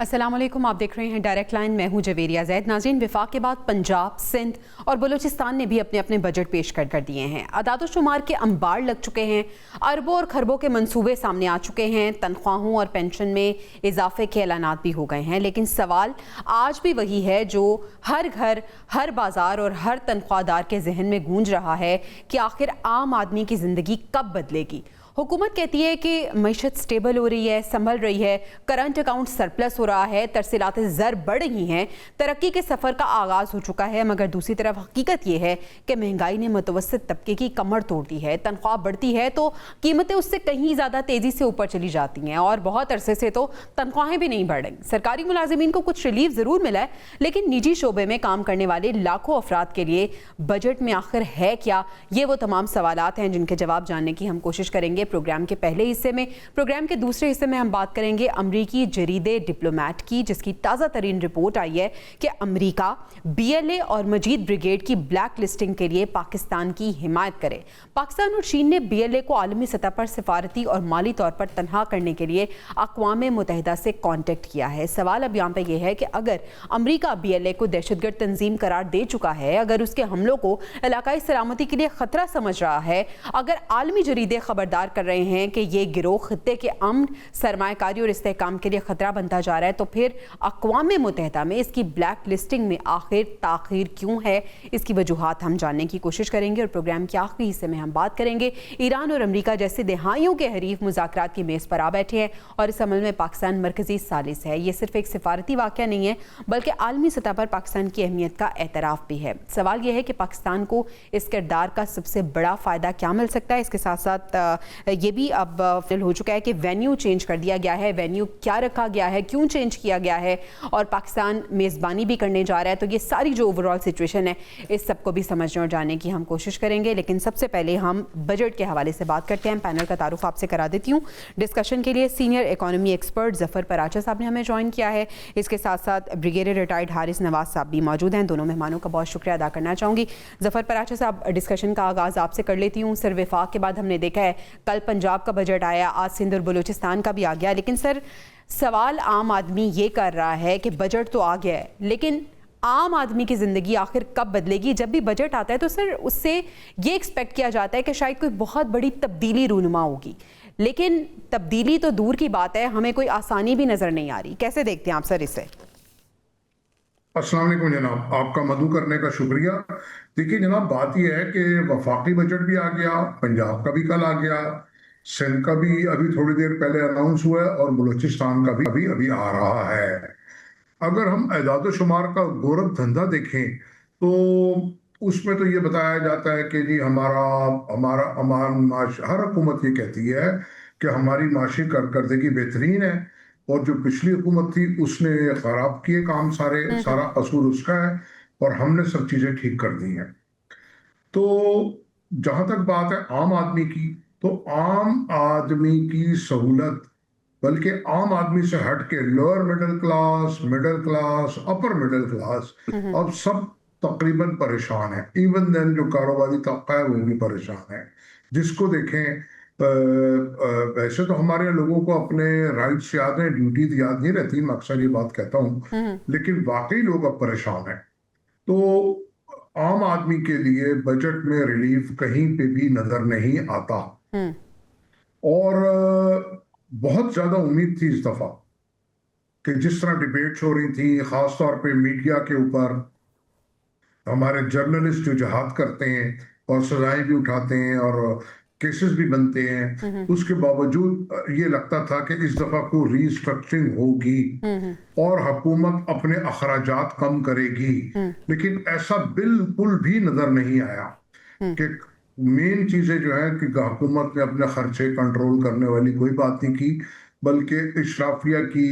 अस्सलाम वालेकुम, आप देख रहे हैं डायरेक्ट लाइन। मैं हूं जवेरिया जैद। नाज़रीन, विफाक के बाद पंजाब, सिंध और बलूचिस्तान ने भी अपने अपने बजट पेश कर दिए हैं। अदाद-ओ-शुमार के अंबार लग चुके हैं, अरबों और खरबों के मंसूबे सामने आ चुके हैं, तनख्वाहों और पेंशन में इजाफे के ऐलानात भी हो गए हैं। लेकिन सवाल आज भी वही है जो हर घर, हर बाजार और हर तनख्वाहदार के जहन में गूंज रहा है कि आखिर आम आदमी की ज़िंदगी कब बदलेगी। हुकूमत कहती है कि मईशत स्टेबल हो रही है, संभल रही है, करंट अकाउंट सरप्लस हो रहा है, तरसीलात ज़र बढ़ रही हैं, तरक्की के सफ़र का आगाज़ हो चुका है। मगर दूसरी तरफ हकीकत यह है कि महंगाई ने मुतवस्सित तबके की कमर तोड़ दी है। तनख्वाह बढ़ती है तो कीमतें उससे कहीं ज़्यादा तेज़ी से ऊपर चली जाती हैं और बहुत अरसे से तो तनख्वाहें भी नहीं बढ़ रही। सरकारी मुलाजिमीन को कुछ रिलीफ ज़रूर मिला है, लेकिन निजी शोबे में काम करने वाले लाखों अफराद के लिए बजट में आखिर है क्या? ये वो तमाम सवालात हैं जिनके जवाब जानने की हम कोशिश करेंगे प्रोग्राम के पहले हिस्से में। प्रोग्राम के दूसरे हिस्से में हम बात करेंगे अमरीकी जरीदे डिप्लोमेट की, जिसकी ताज़ा तरीन रिपोर्ट आई है कि अमरीका BLA और मजीद ब्रिगेड की ब्लैक लिस्टिंग के लिए पाकिस्तान की हिमायत करे। पाकिस्तान और चीन ने BLA को आलमी सतह पर सिफारती और माली तौर पर तनहा करने के लिए अक़वाम मुत्तहिदा से कॉन्टेक्ट किया है। सवाल अब यहाँ पर यह है कि अगर अमरीका BLA को दहशतगर्द तंजीम करार दे चुका है, अगर उसके हमलों को इलाकाई सलामती के लिए खतरा समझ रहा है, अगर आलमी जरीदे खबरदार कर रहे हैं कि ये गिरोह खित्ते के अमन, सरमायाकारी और इस्तेहकाम के लिए खतरा बनता जा रहा है, तो फिर अक़वाम मुत्तहिदा में इसकी ब्लैक लिस्टिंग में आखिर ताख़ीर क्यों है? इसकी वजूहात हम जानने की कोशिश करेंगे और प्रोग्राम के आखिरी हिस्से में हम बात करेंगे ईरान और अमरीका जैसे दहाइयों के हरीफ मुज़ाकरात की मेज़ पर आ बैठे हैं और इस अमल में पाकिस्तान मरकज़ी सालिस है। ये सिर्फ एक सिफारती वाक़या नहीं है, बल्कि आलमी सतह पर पाकिस्तान की अहमियत का एतराफ़ भी है। सवाल यह है कि पाकिस्तान को इस किरदार का सबसे बड़ा फ़ायदा क्या मिल सकता है? इसके साथ साथ ये भी अब फिल हो चुका है कि वेन्यू चेंज कर दिया गया है। वेन्यू क्या रखा गया है, क्यों चेंज किया गया है, और पाकिस्तान मेज़बानी भी करने जा रहा है। तो ये सारी जो ओवरऑल सिचुएशन है, इस सबको भी समझने और जानने की हम कोशिश करेंगे। लेकिन सबसे पहले हम बजट के हवाले से बात करते हैं। पैनल का तारुफ आपसे करा देती हूँ। डिस्कशन के लिए senior economy expert Zafar Paracha साहब ने हमें ज्वाइन किया है। इसके साथ साथ ब्रिगेडियर रिटायर्ड हारिस नवाज साहब भी मौजूद हैं। दोनों मेहमानों का बहुत शुक्रिया अदा करना चाहूँगी। ज़फ़र पराचा साहब, डिस्कशन का आगाज़ आपसे कर लेती हूँ। सर, विफाक के बाद हमने देखा है कल पंजाब का बजट आया, आज सिंध और बलूचिस्तान का भी आ गया। लेकिन सर, सवाल आम आदमी ये कर रहा है कि बजट तो आ गया है, लेकिन आम आदमी की ज़िंदगी आखिर कब बदलेगी? जब भी बजट आता है तो सर उससे ये एक्सपेक्ट किया जाता है कि शायद कोई बहुत बड़ी तब्दीली रूनुमा होगी, लेकिन तब्दीली तो दूर की बात है, हमें कोई आसानी भी नज़र नहीं आ रही। कैसे देखते हैं आप सर इसे? अस्सलाम वालेकुम जनाब, आपका मदु करने का शुक्रिया। देखिए जनाब, बात यह है कि वफाकी बजट भी आ गया, पंजाब का भी कल आ गया, सिंध का भी अभी थोड़ी देर पहले अनाउंस हुआ है और बलूचिस्तान का भी अभी अभी आ रहा है। अगर हम एदाद शुमार का गोरख धंधा देखें तो उसमें तो ये बताया जाता है कि जी हमारा हमारा अमान माश, हर हुकूमत ये कहती है कि हमारी माशी कारकर्दगी बेहतरीन है और जो पिछली हुकूमत थी उसने खराब किए काम, सारा कसूर उसका है और हमने सब चीजें ठीक कर दी हैं। तो जहां तक बात है आम आदमी की, तो आम आदमी की सहूलत, बल्कि आम आदमी से हट के lower middle class, upper middle class, अब सब तकरीबन परेशान है। इवन देन जो कारोबारी तबका है वो भी परेशान है। जिसको देखें वैसे तो हमारे लोगों को अपने राइट्स याद हैं, ड्यूटीज याद नहीं रहती, मैं अक्सर ये बात कहता हूँ, लेकिन वाकई लोग अब परेशान हैं। तो आम आदमी के लिए बजट में रिलीफ कहीं पे भी नजर नहीं आता और बहुत ज्यादा उम्मीद थी इस दफा कि जिस तरह डिबेट्स हो रही थी, खास तौर पे मीडिया के ऊपर, हमारे जर्नलिस्ट जो जहाद करते हैं और सजाएं भी उठाते हैं और केसेस भी बनते हैं, उसके बावजूद ये लगता था कि इस दफा को रीस्ट्रक्चरिंग होगी और हुकूमत अपने अखराजात कम करेगी, लेकिन ऐसा बिल्कुल भी नजर नहीं आया। कि मेन चीजें जो है कि हुकूमत ने अपने खर्चे कंट्रोल करने वाली कोई बात नहीं की, बल्कि इशराफिया की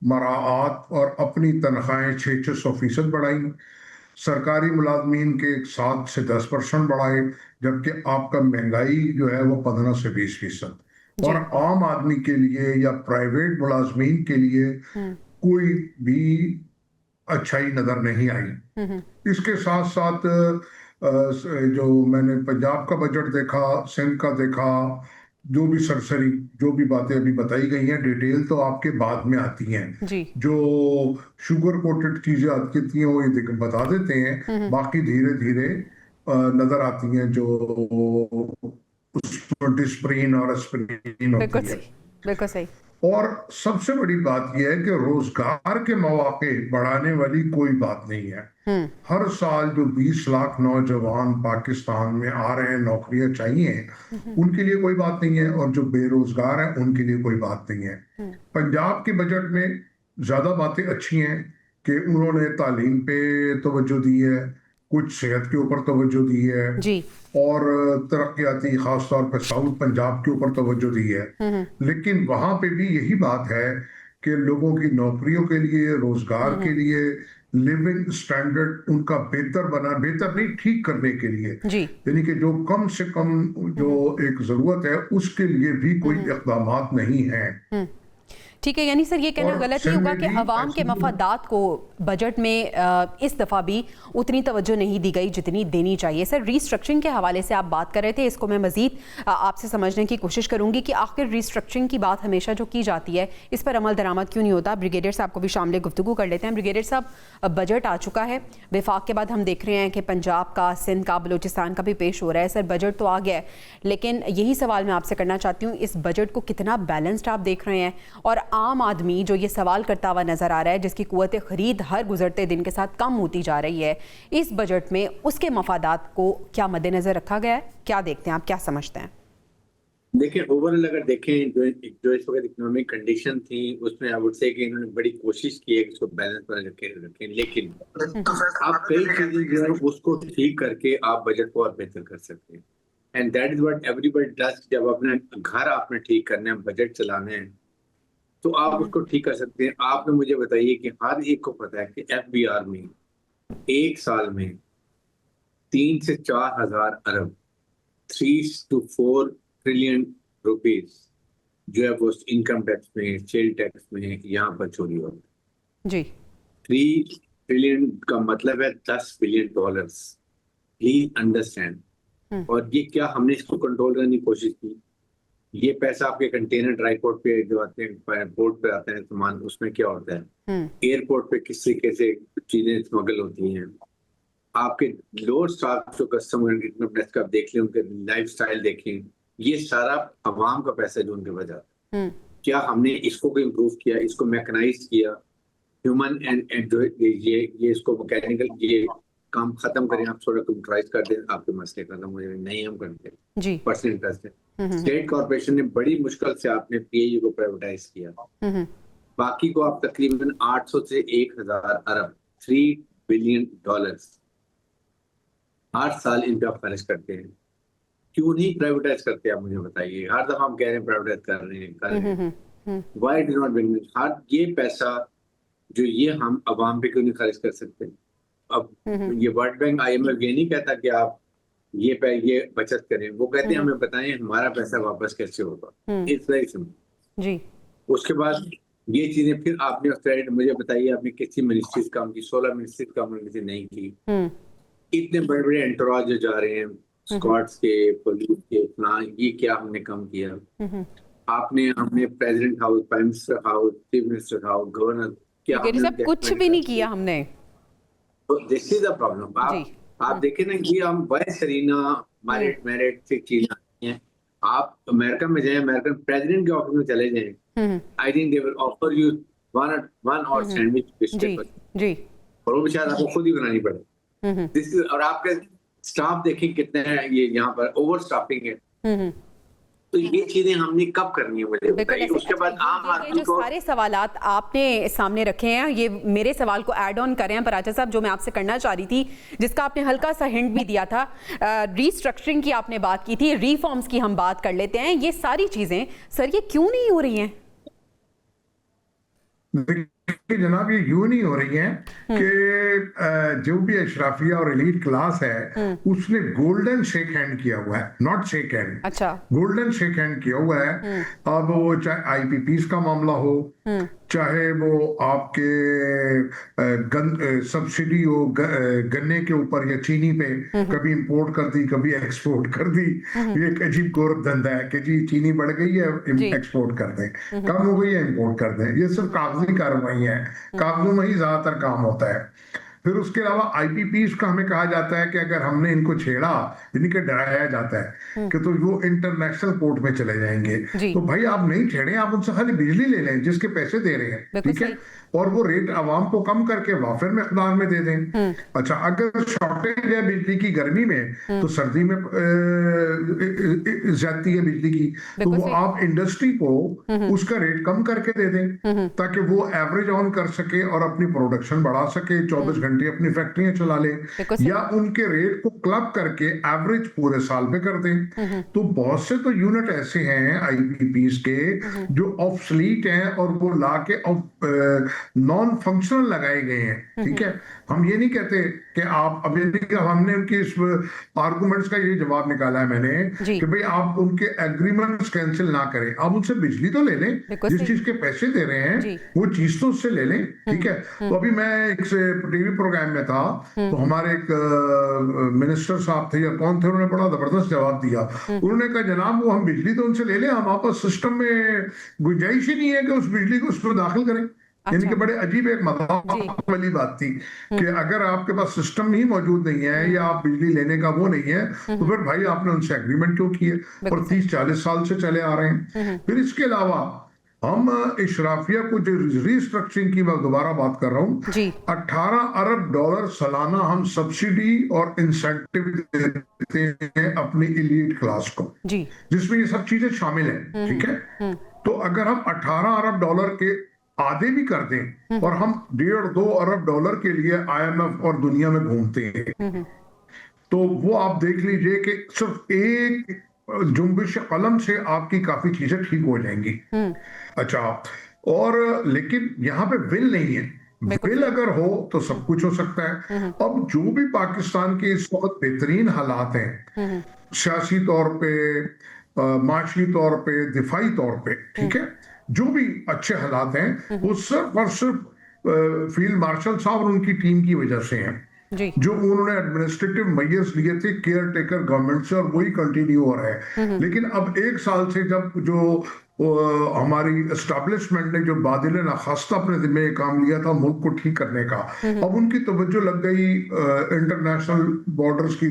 मराआत और अपनी तनख्वाहें 600-600% बढ़ाई, सरकारी मुलाजमीन के 7 से 10% बढ़ाए, जबकि आपका महंगाई जो है वो 15 से 20%। और आम आदमी के लिए या प्राइवेट मुलाजमीन के लिए कोई भी अच्छाई नजर नहीं आई। इसके साथ साथ जो मैंने पंजाब का बजट देखा, सिंध का देखा, जो भी सरसरी जो भी बातें अभी बताई गई हैं, डिटेल तो आपके बाद में आती हैं। जी। जो शुगर कोटेड चीजें आती हैं वो ये बता देते हैं, बाकी धीरे धीरे नजर आती हैं जो उसमें डिस्प्रिन और एस्पिरिन बिल्कुल होती है। सही, बिल्कुल सही। और सबसे बड़ी बात यह है कि रोजगार के मौके बढ़ाने वाली कोई बात नहीं है। हर साल जो 20 लाख नौजवान पाकिस्तान में आ रहे हैं, नौकरियां चाहिए, उनके लिए कोई बात नहीं है, और जो बेरोजगार हैं उनके लिए कोई बात नहीं है। पंजाब के बजट में ज्यादा बातें अच्छी हैं कि उन्होंने तालीम पे तवज्जो दी है, कुछ सेहत के ऊपर तवज्जो दी है, जी। और तरक्याती खासतौर पर साउथ पंजाब के ऊपर तवज्जो दी है। लेकिन वहां पे भी यही बात है कि लोगों की नौकरियों के लिए, रोजगार के लिए, लिविंग स्टैंडर्ड उनका बेहतर नहीं, ठीक करने के लिए, जी। यानी कि जो कम से कम जो एक जरूरत है उसके लिए भी कोई इक़दामात नहीं है। ठीक है, यानी सर ये कहना और गलत नहीं सिंध होगा में कि भी अवाम के ऐसी- मफादात को बजट में इस दफ़ा भी उतनी तवज्जो नहीं दी गई जितनी देनी चाहिए। सर रीस्ट्रक्चरिंग के हवाले से आप बात कर रहे थे, इसको मैं मज़ीद आपसे समझने की कोशिश करूंगी कि आखिर रीस्ट्रक्चरिंग की बात हमेशा जो की जाती है इस पर अमल दरामद क्यों नहीं होता। ब्रिगेडियर साहब को भी शामिल गुफ्तगू कर लेते हैं। ब्रिगेडियर साहब, बजट आ चुका है, विफाक के बाद हम देख रहे हैं कि पंजाब का, सिंध का, बलूचिस्तान का भी पेश हो रहा है। सर बजट तो आ गया है, लेकिन यही सवाल मैं आपसे करना चाहती हूँ, इस बजट को कितना बैलेंस्ड आप देख रहे हैं? और आम आदमी जो ये सवाल करता हुआ नजर आ रहा है, जिसकी कुव्वत खरीद हर गुजरते दिन के साथ कम होती जा रही है, इस बजट में उसके मफादात को क्या मद्देनजर रखा गया है? क्या देखते हैं आप, क्या समझते हैं? देखिए, ओवरऑल अगर देखें जो इस वक्त इकोनॉमिक कंडीशन थी, उसमें आई वुड से कि इन्होंने बड़ी कोशिश की है कि इसको बैलेंस पर रखें, लेकिन आप कई चीजें जो है उसको ठीक करके आप बजट को और बेहतर कर सकते हैं। And that is what everybody does. जब अपने घर आपने ठीक करना है, बजट चलाना है, तो आप उसको ठीक कर सकते हैं। आपने मुझे बताइए कि हर एक को पता है कि एफबीआर में एक साल में 3 से 4 हजार अरब 3 to 4 ट्रिलियन रुपीस जो है वो इनकम टैक्स में, सेल टैक्स में यहाँ पर चोरी हो रही है। जी। 3 ट्रिलियन का मतलब है $10 बिलियन। Please understand. और ये क्या हमने इसको कंट्रोल करने की कोशिश की? ये पैसा आपके कंटेनर ड्राई पोर्ट पे जो आते हैं, पोर्ट पे आते हैं सामान, उसमें क्या होता है? एयरपोर्ट पे किस तरीके से चीजें स्मगल होती हैं। आपके लोअर स्टाफ जो कस्टमर का देख लें, उनके लाइफ स्टाइल देखें, ये सारा अवाम का पैसा जो उनके पास जाता है। क्या हमने इसको भी इम्प्रूव किया, इसको मैकेनाइज किया, ह्यूमन एंड जो ये इसको मैकेनिकल ये काम खत्म करें, आप थोड़ा कंप्यूटराइज कर दें, आपके मसले खत्म हो जाए। नहीं हम करते जी। पर्सनल इंटरेस्ट है। स्टेट कॉर्पोरेशन ने बड़ी मुश्किल से आपने पीएयू को प्राइवेटाइज किया। बाकी को आप तकरीबन 800 से 1000 अरब $3 बिलियन हर साल इन पे आप खर्च करते हैं। क्यों नहीं प्राइवेटाइज करते आप मुझे बताइए? हर दफा हम कह रहे हैं प्राइवेटाइज कर रहे हैं। व्हाई डू नॉट बिन हर ये पैसा जो ये हम अवाम पे क्यों नहीं खर्च कर सकते? अब ये वर्ल्ड बैंक, IMF ये नहीं कहता कि आप ये बचत करें, वो कहते हैं हमें बताएं हमारा पैसा वापस कैसे होगा। इट्स वेरी सिंपल जी। उसके बाद ये चीजें फिर आपने मुझे बताइए, आपने किसी मिनिस्ट्रीज काम की? 16 मिनिस्ट्रीज काम नहीं की। इतने बड़े बड़े एंटोराज जो जा रहे हैं, स्कॉट्स के, पुलिस के, ये क्या हमने कम किया? हमने president house, prime minister house, chief minister house, governor, क्या सब कुछ भी नहीं किया हमने। तो दिस इज द प्रॉब्लम। आप देखें ना कि हम बड़े सरीना मेरिट से चीजें आती हैं। आप अमेरिका में जाएं, अमेरिकन प्रेसिडेंट के ऑफिस में चले जाएं, I think they will offer you one और सैंडविच बिस्किट, जी, और वो भी शायद आपको खुद ही बनानी पड़े। दिस इज, और आपके स्टाफ देखें कितने हैं, ये यहाँ पर ओवर स्टाफिंग है। तो ये चीजें हमने कब करनी है मुझे बताइए। उसके बाद आम आदमी जो सारे सवालात आपने सामने रखे हैं, ये मेरे सवाल को ऐड ऑन कर रहे हैं पराचा साहब, जो मैं आपसे करना चाह रही थी, जिसका आपने हल्का सा हिंट भी दिया था। रीस्ट्रक्चरिंग की आपने बात की थी, रिफॉर्म्स की हम बात कर लेते हैं। ये सारी चीजें सर ये क्यों नहीं हो रही हैं? कि जनाब ये यूं नहीं हो रही है कि जो भी अशराफिया और एलीट क्लास है उसने गोल्डन शेक हैंड किया हुआ है, नॉट शेक हैंड, अच्छा। गोल्डन शेक हैंड किया हुआ है। अब वो चाहे आईपीपीस का मामला हो, चाहे वो आपके सब्सिडी हो गन्ने के ऊपर या चीनी पे, कभी इंपोर्ट कर दी कभी एक्सपोर्ट कर दी। ये एक अजीब गोरख धंधा है कि जी चीनी बढ़ गई है एक्सपोर्ट कर दें, कम हो गई है इंपोर्ट कर दें। ये सिर्फ कागजी कार्रवाई है, कागजों में ही ज्यादातर काम होता है। फिर उसके अलावा आईपीपीस का हमें कहा जाता है कि अगर हमने इनको छेड़ा, यानी कि डराया जाता है कि तो वो इंटरनेशनल कोर्ट में चले जाएंगे। तो भाई आप नहीं छेड़े, आप उनसे खाली बिजली ले लें जिसके पैसे दे रहे हैं, ठीक है, और वो रेट आवाम को कम करके वाफिर मिकदार में दे दें। अच्छा, अगर शॉर्टेज है बिजली की गर्मी में तो सर्दी में ज्यादती है बिजली की, तो वो आप इंडस्ट्री को उसका रेट कम करके दे दें ताकि वो एवरेज ऑन कर सके और अपनी प्रोडक्शन बढ़ा सके, 24 घंटे अपनी फैक्ट्रियां चला ले, या उनके रेट को क्लब करके एवरेज पूरे साल पे कर दें। तो बहुत से तो यूनिट ऐसे हैं आईपीपीस के जो ऑब्सलीट हैं और वो लाके नॉन फंक्शनल लगाए गए हैं, ठीक है। हम ये नहीं कहते कि आप अभी, हमने उनके इस आर्गुमेंट्स का ये जवाब निकाला है मैंने कि भाई आप उनके एग्रीमेंट्स कैंसिल ना करें, आप उनसे बिजली तो ले लें, जिस चीज के पैसे दे रहे हैं वो चीज तो उससे ले लें, ठीक है। तो अभी मैं एक टीवी प्रोग्राम में था, तो हमारे एक मिनिस्टर साहब थे या कौन थे, उन्होंने बड़ा जबरदस्त जवाब दिया। उन्होंने कहा जनाब वो हम बिजली तो उनसे ले लें, हमारे पास सिस्टम में गुंजाइश ही नहीं है कि उस बिजली को उसमें दाखिल करें। यानी कि बड़े अजीब एक मजाक वाली बात थी कि अगर आपके पास सिस्टम ही मौजूद नहीं है या आप बिजली लेने का वो नहीं है, तो फिर भाई आपने उनसे एग्रीमेंट क्यों किए, और 30-40 साल से चले आ रहे हैं। फिर इसके अलावा हम इशराफिया को जो रिस्ट्रक्चरिंग की मैं दोबारा बात कर रहा हूँ, 18 अरब डॉलर सालाना हम सब्सिडी और इंसेंटिव देते हैं अपनी एलीट क्लास को, जिसमें ये सब चीजें शामिल हैं, ठीक है। तो अगर हम 18 अरब डॉलर के आधे भी कर दें और हम 1.5-2 अरब डॉलर के लिए IMF और दुनिया में घूमते हैं, तो वो आप देख लीजिए कि सिर्फ एक जुम्बिश कलम से आपकी काफी चीजें ठीक हो जाएंगी। अच्छा, और लेकिन यहाँ पे विल नहीं है, विल अगर हो तो सब कुछ हो सकता है। अब जो भी पाकिस्तान के इस वक्त बेहतरीन हालात हैं, सियासी तौर पे, माशी तौर पे, दिफाई तौर पे, ठीक है, जो भी अच्छे हालात हैं वो सिर्फ और सिर्फ फील्ड मार्शल साहब और उनकी टीम की वजह से हैं, जो उन्होंने एडमिनिस्ट्रेटिव मेजर्स लिए थे केयर टेकर गवर्नमेंट से, और वही कंटिन्यू हो रहा है। लेकिन अब एक साल से जब जो हमारी एस्टेब्लिशमेंट ने जो बादिल नाखास्ता अपने जिम्मे काम लिया था मुल्क को ठीक करने का, अब उनकी तवज्जो लग गई इंटरनेशनल बॉर्डर्स की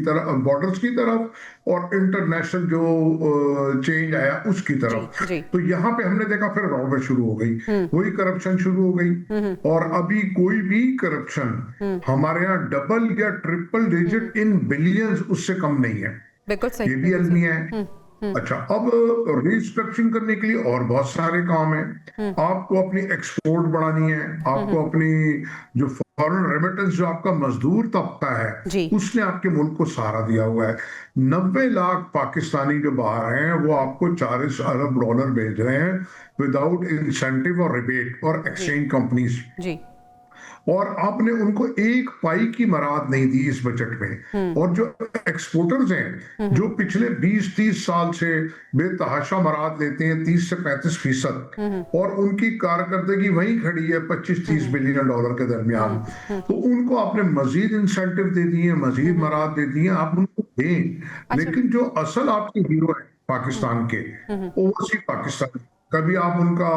तरफ और इंटरनेशनल जो चेंज आया उसकी तरफ। तो यहाँ पे हमने देखा फिर रौबत शुरू हो गई, वही करप्शन शुरू हो गई, और अभी कोई भी करप्शन हमारे यहाँ डबल या ट्रिपल डिजिट इन बिलियंस उससे कम नहीं है, ये भी अलमिया है। अच्छा, अब रिस्ट्रक्चरिंग करने के लिए और बहुत सारे काम हैं। आपको अपनी एक्सपोर्ट बढ़ानी है, आपको अपनी जो फॉरेन रेमिटेंस, जो आपका मजदूर तबका है उसने आपके मुल्क को सहारा दिया हुआ है। 90 लाख पाकिस्तानी जो बाहर हैं वो आपको 40 अरब डॉलर भेज रहे हैं विदाउट इंसेंटिव और रिबेट और एक्सचेंज कंपनीज, और आपने उनको एक पाई की मराद नहीं दी इस बजट में। और जो एक्सपोर्टर्स हैं जो पिछले 20-30 साल से बेतहाशा मराद लेते हैं 30 से 35%, और उनकी कारकर्दगी वहीं खड़ी है 25-30 बिलियन डॉलर के दरमियान, तो उनको आपने मजीद इंसेंटिव दे दिए, मजीद मराद दे दिए, आप उनको दें। लेकिन जो असल आपके हीरो है पाकिस्तान के, ओवरसीज पाकिस्तान, कभी आप उनका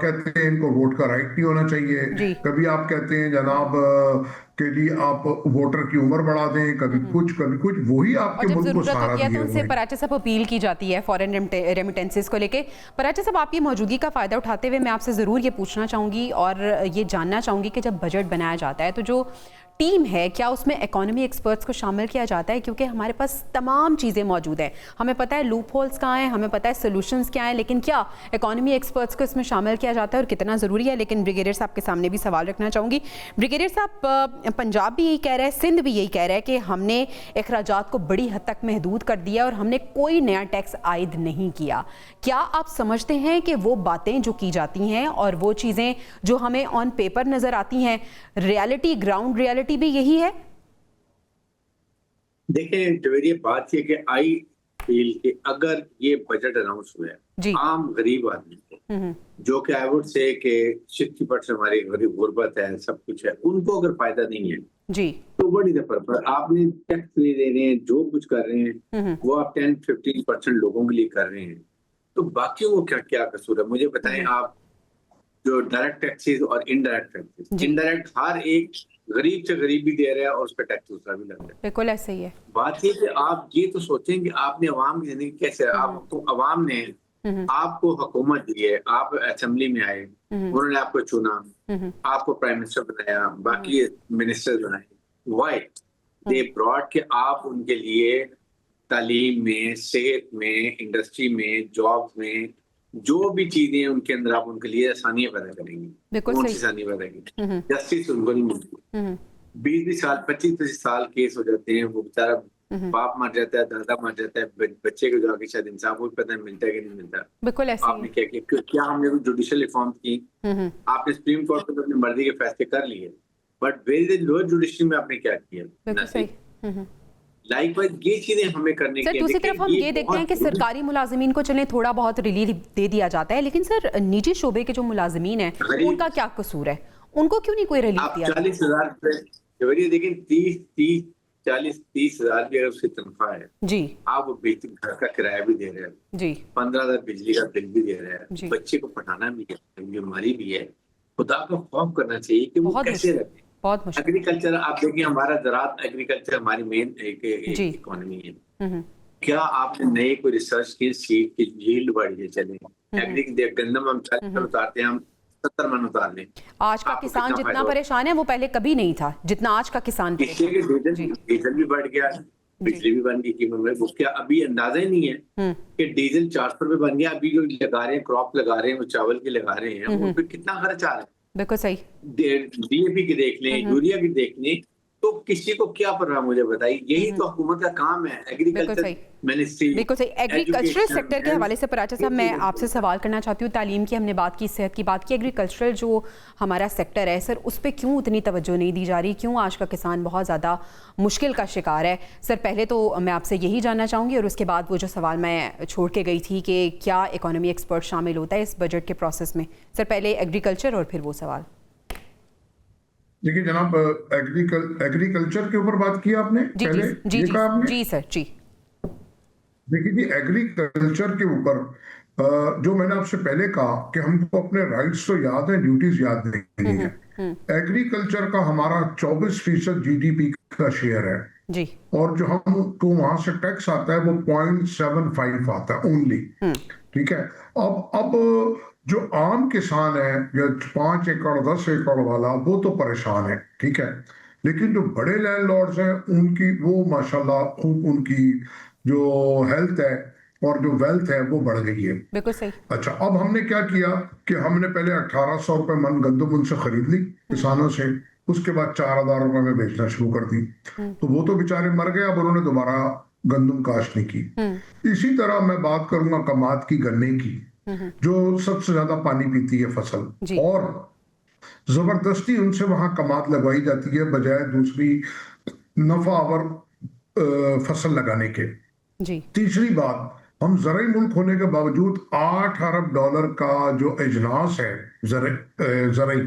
कहते हैं इनको वोट का राइट नहीं होना चाहिए, कभी आप कहते हैं जनाब के लिए आप वोटर की उम्र बढ़ा दें, कभी कुछ वही आपके मुल्क को सहारा दिए हुए हैं। उनसे पराचे साहब अपील की जाती है फॉरेन रेमिटेंसेस को लेके। पराचे साहब, आपकी मौजूदगी का फायदा उठाते हुए मैं आपसे ज़रूर ये पूछना चाहूँगी और ये जानना चाहूँगी कि जब बजट बनाया जाता है तो जो टीम है, क्या उसमें इकोनॉमी एक्सपर्ट्स को शामिल किया जाता है? क्योंकि हमारे पास तमाम चीज़ें मौजूद हैं, हमें पता है लूप होल्स कहाँ हैं, हमें पता है सोल्यूशंस क्या हैं, लेकिन क्या इकोनॉमी एक्सपर्ट्स को इसमें शामिल किया जाता है और कितना ज़रूरी है? लेकिन ब्रिगेडियर साहब के सामने भी सवाल रखना चाहूँगी। ब्रिगेडियर साहब, पंजाब भी यही कह रहा है, सिंध भी यही कह रहा है कि हमने अखराजात को बड़ी हद तक महदूद कर दिया और हमने कोई नया टैक्स आयद नहीं किया। क्या आप समझते हैं कि वो बातें जो की जाती हैं और वो चीज़ें जो हमें ऑन पेपर नज़र आती हैं, रियलिटी, ग्राउंड रियलिटी भी यही है? देखिए जवेरी, बात ये कि आई फील कि अगर ये बजट अनाउंस हुआ है, आम गरीब आदमी को, जो कि आई वुड से कि 60% हमारी गरीब गुर्बत है, सब कुछ है, उनको अगर फायदा नहीं है जी, तो बड़ी दफा पर आपने टैक्स दे रहे हैं, जो कुछ कर रहे हैं वो आप 10-15% लोगों के लिए कर रहे हैं, तो बाकियों को क्या क्या कसूर है? मुझे बताएं आप। जो डायरेक्ट टैक्सेस और इनडायरेक्ट टैक्सेस, इनडायरेक्ट हर एक गरीब से गरीब भी दे रहा है और उस पर टैक्स दूसरा भी लग रहा है। बिल्कुल ऐसे ही है। बात ये कि आप ये तो सोचें कि आपने अवाम की जिंदगी कैसे, आपको अवाम ने आपको हुकूमत दी है, आप असेंबली में आए, उन्होंने आपको चुना, आपको प्राइम मिनिस्टर बनाया, बाकी मिनिस्टर बनाए, व्हाई दे ब्रॉट कि आप उनके लिए तालीम में, सेहत में, इंडस्ट्री में, जॉब में, जो भी चीजें उनके अंदर आप उनके लिए आसानियां पैदा करेंगी। कौन सी आसानी पैदा करेंगी? जस्टिस उनको नहीं मिलती। 20-20 साल, 25-25 साल केस हो जाते हैं, वो बेचारा बाप मर जाता है, दादा मर जाता है, बच्चे को जाके शायद इंसाफ भी पता नहीं मिलता है कि नहीं मिलता। बिल्कुल ऐसे आपने क्या किया? क्या हमने कोई जुडिशियल रिफॉर्म्स की? आपने सुप्रीम कोर्ट में अपनी मर्जी के फैसले कर लिए, but where is the lower judiciary में आपने क्या किया? बिल्कुल सही। लाइकवाइज ये चीजें हमें करने की। सर, दूसरी तरफ हम ये देखते हैं कि सरकारी मुलाजिमीन को चलें थोड़ा बहुत रिलीफ दे दिया जाता है, लेकिन सर निजी शोबे के जो मुलाजिमीन हैं उनका क्या कसूर है? उनको क्यों नहीं कोई रिलीफ दिया? 40,000 रुपए देखिए, 30,000 भी अगर उसकी तनख्वाह है जी, आप वो बेहतर घर का किराया भी दे रहे हैं जी, 15,000 बिजली का बिल भी दे रहे हैं, जी। बच्चे को पढ़ाना भी है, बीमारी भी है। खुदा का खौफ करना चाहिए कि वो बहुत कैसे मुश्किल, रहे। बहुत मुश्किल। एग्रीकल्चर आप देखिए, हमारा ज़राअत एग्रीकल्चर हमारी मेन जी। इकोनॉमी है। क्या आपने नए कोई रिसर्च की सीड की यील्ड बढ़ी है? चले गंदम हम 40 मन उतारते हैं, हम 70 मन उतार लें। आज का किसान जितना परेशान है वो पहले कभी नहीं था जितना आज का किसान परेशान है। डीजल भी बढ़ गया, बिजली भी बन गई कीमत में। वो क्या अभी अंदाजा ही नहीं है कि डीजल 400 रुपए बन गया। अभी जो लगा रहे हैं, क्रॉप लगा रहे हैं, वो चावल के लगा रहे हैं, उन पे कितना खर्च आ रहा है? बिल्कुल सही। डीएपी की देख लें, यूरिया की देख लें, तो किसी को क्या परवाह? मुझे बताइए। यही तो हुकूमत का काम है, एग्रीकल्चर मिनिस्ट्री। बिल्कुल सही। एग्रीकल्चरल सेक्टर के हवाले से पराचा साहब मैं आपसे सवाल करना चाहती हूँ। तालीम की हमने बात की, सेहत की बात की, एग्रीकल्चरल जो हमारा सेक्टर है सर, उस पर क्यों उतनी तवज्जो नहीं दी जा रही? क्यों आज का किसान बहुत ज़्यादा मुश्किल का शिकार है? सर पहले तो मैं आपसे यही जानना चाहूँगी और उसके बाद वो जो सवाल मैं छोड़ के गई थी कि क्या इकोनॉमी एक्सपर्ट शामिल होता है इस बजट के प्रोसेस में। सर पहले एग्रीकल्चर और फिर वो सवाल। देखिए जनाब, एग्रीकल्चर के ऊपर बात की आपने जी पहले, जी ये जी, कहा आपने? जी सर जी। देखिए जी, एग्रीकल्चर के ऊपर जो मैंने आपसे पहले कहा कि हमको अपने राइट्स तो याद है, ड्यूटीज याद नहीं है। एग्रीकल्चर का हमारा 24% जीडीपी का शेयर है जी, और जो हमको वहां से टैक्स आता है वो 0.75 आता है ओनली। ठीक है। अब जो आम किसान है या 5 एकड़ 10 एकड़ वाला, वो तो परेशान है, ठीक है। लेकिन जो बड़े लैंडलॉर्ड्स हैं उनकी वो माशाल्लाह उनकी जो हेल्थ है और जो वेल्थ है वो बढ़ गई है। बिल्कुल सही। अच्छा, अब हमने क्या किया कि हमने पहले 1800 रुपए मन गंदम उनसे खरीद ली किसानों से, उसके बाद 4000 रुपए में बेचना शुरू कर दी। तो वो तो बेचारे मर गए, अब उन्होंने दोबारा गंदम काश्त नहीं की। इसी तरह मैं बात करूंगा कमाद की, गन्ने की, जो सबसे ज्यादा पानी पीती है फसल, और जबरदस्ती उनसे वहां कमाद लगवाई जाती है बजाय दूसरी नफावर फसल लगाने के। जी। तीसरी बात, हम ज़राई मुल्क होने के बावजूद $8 अरब का जो अजनास है ज़राई,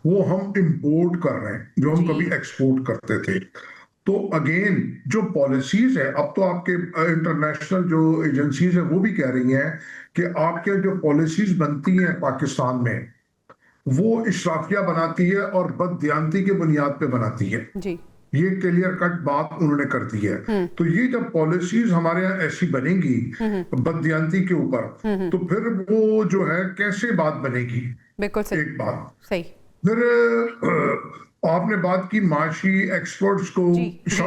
वो हम इंपोर्ट कर रहे हैं जो हम कभी एक्सपोर्ट करते थे। तो अगेन जो पॉलिसीज है, अब तो आपके इंटरनेशनल जो एजेंसीज है वो भी कह रही हैं कि आपके जो पॉलिसीज बनती हैं पाकिस्तान में वो इशराफिया बनाती है और बददियानती के बुनियाद पे बनाती है जी। ये क्लियर कट बात उन्होंने कर दी है। तो ये जब पॉलिसीज हमारे यहाँ ऐसी बनेंगी बददियानती के ऊपर, तो फिर वो जो है कैसे बात बनेगी? बिल्कुल सही। एक बात सही। फिर आपने बात की माशी एक्सपर्ट्स को जी, जी, जी।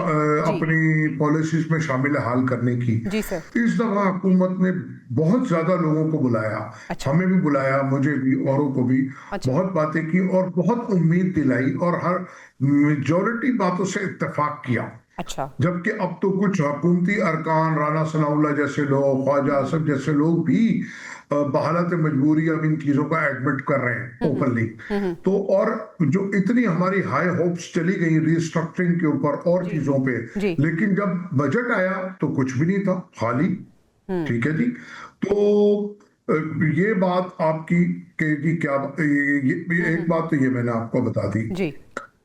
अपनी पॉलिसीज में शामिल हाल करने की। जी सर। इस दफा हुकूमत ने बहुत ज्यादा लोगों को बुलाया, अच्छा। हमें भी बुलाया, मुझे भी, औरों को भी। अच्छा। बहुत बातें की और बहुत उम्मीद दिलाई और हर मेजॉरिटी बातों से इत्तेफाक किया। अच्छा। जबकि अब तो कुछ हुकूमती अरकान, राना सनाउल्लाह जैसे लोग, ख्वाजा आसफ जैसे लोग भी बहालत मजबूरी अब इन चीजों का एडमिट कर रहे हैं ओपनली। हम्म। तो और जो इतनी हमारी हाई होप्स चली गई रिस्ट्रक्चरिंग के ऊपर और जी। चीजों पे, जी। लेकिन जब बजट आया तो कुछ भी नहीं था, खाली। हम्म। ठीक है जी। तो अ, ये बात आपकी कि जी क्या एक बात तो ये मैंने आपको बता दी जी।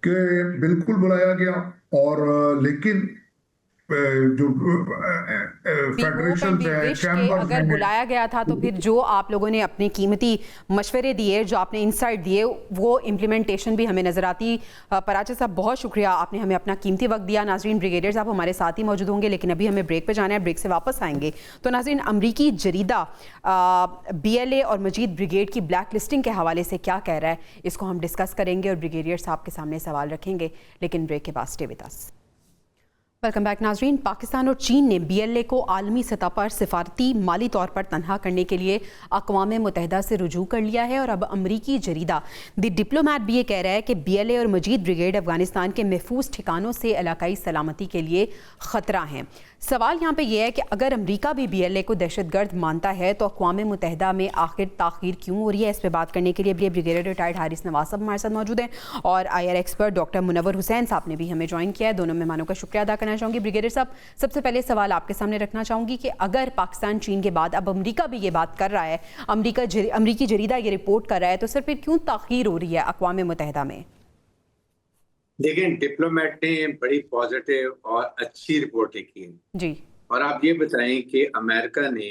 कि बिल्कुल बुलाया गया। और लेकिन जो वी फेडरेशन है, विश के चैम्बर्स अगर हैं। बुलाया गया था तो फिर जो आप लोगों ने अपने कीमती मशवरे दिए, जो आपने इंसाइट दिए, वो इम्प्लीमेंटेशन भी हमें नजर आती। पराचे साहब, बहुत शुक्रिया, आपने हमें अपना कीमती वक्त दिया। नाजरीन, ब्रिगेडियर साहब हमारे साथ ही मौजूद होंगे, लेकिन अभी हमें ब्रेक पे जाना है, ब्रेक से वापस आएंगे। तो नाजरीन, अमरीकी जरीदा BLA और मजीद ब्रिगेड की ब्लैक लिस्टिंग के हवाले से क्या कह रहा है, इसको हम डिस्कस करेंगे और ब्रिगेडियर साहब के सामने सवाल रखेंगे, लेकिन ब्रेक के बाद stay with us. Welcome back नाजरीन। पाकिस्तान और चीन ने BLA को आलमी सतह पर सिफारती माली तौर पर तनहा करने के लिए अक़वाम मुत्तहिदा से रुजू कर लिया है और अब अमरीकी जरीदा द डिप्लोमैट भी ये कह रहा है कि BLA और मजीद ब्रिगेड अफगानिस्तान के महफूज ठिकानों से इलाकाई सलामती के लिए ख़तरा हैं। सवाल यहाँ पे ये है कि अगर अमरीका भी BLA को दहशतगर्द मानता है तो अक़वाम मुत्तहिदा में आखिर ताख़ीर क्यों हो रही है? इस पर बात करने के लिए ब्रिगेडियर रिटायर्ड हारिस नवाज साहब हमारे साथ मौजूद हैं और IR expert doctor Munawwar Hussain sahab ने भी हमें ज्वाइन किया है। दोनों मेहमानों का शुक्रिया अदा करना चाहूँगी। ब्रिगेडियर साहब, सबसे पहले सवाल आपके सामने रखना चाहूँगी कि अगर पाकिस्तान चीन के बाद अब अमरीका भी ये बात कर रहा है, अमरीकी जरीदा ये रिपोर्ट कर रहा है, तो सर फिर क्यों ताख़ीर हो रही है अक़वाम मुत्तहिदा में? देखें, डिप्लोमेट ने बड़ी पॉजिटिव और अच्छी रिपोर्ट लिखी है। जी। और आप ये बताएं कि अमेरिका ने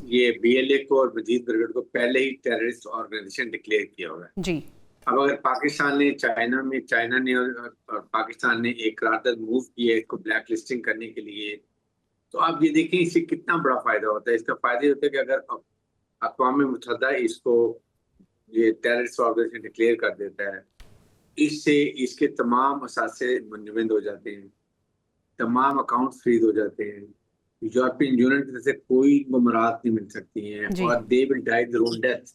ये BLA को और मजीद ब्रिगेड को पहले ही टेररिस्ट ऑर्गेनाइजेशन डिक्लेयर किया हुआ है। जी। अब अगर पाकिस्तान ने चाइना ने और पाकिस्तान ने एक करारदाद मूव की है इसको ब्लैक लिस्टिंग करने के लिए, तो आप ये देखें इससे कितना बड़ा फायदा होता है। इसका फायदा ये होता है कि अगर अक़वाम मुत्तहिदा इसको ये टेररिस्ट ऑर्गेनाइजेशन डिक्लेयर कर देता है, इससे इसके तमाम असासे मुंजमद हो जाते हैं, तमाम अकाउंट फ्रीज हो जाते हैं, यूरोपियन यूनियन की तरफ से कोई मुमरात नहीं मिल सकती हैं और they will die their own death.